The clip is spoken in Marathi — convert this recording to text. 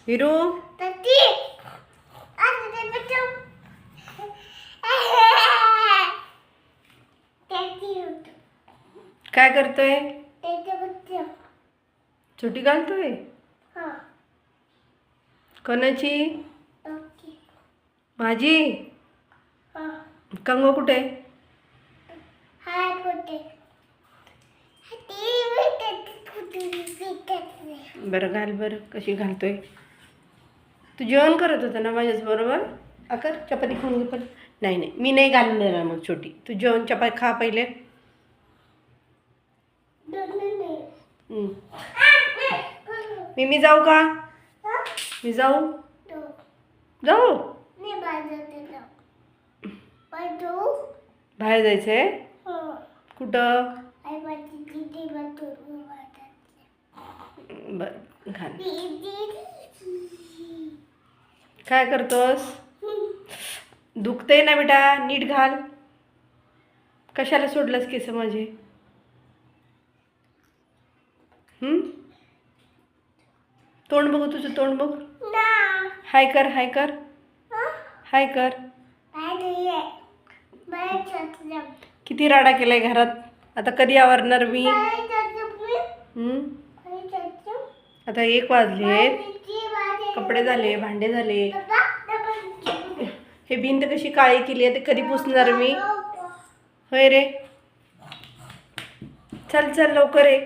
हिरू काय करतोय? छोटी घालतोय कोणाची? माझी. कंगवा कुठे? बरं घाल बरं. कशी घालतोय? तू जेवण करत होता ना माझ्याच बरोबर? अकर चपाती खाऊन घे. पण नाही नाही, मी नाही घालणार मग छोटी. तू जेवण चपाती खा पहिले. मी जाऊ का? मी जाऊ जाऊ बाहेर जायचंय. कुठं? बर घाल. काय करतोस? दुखतंय ना बेटा, नीट घाल. कशाला सोडलंस केस माझे? तोंड बघू तुझं, तोंड बघ. हाय कर, हाय कर, हाय कर. किती राडा केलाय घरात. आता कधी आवरणार मी? आता 1 वाजले. कपडे झाले, भांडे झाले. हे भिंत कशी काळी केली आहे ते कधी पुसणार मी? होय रे. चल चल लवकर ये.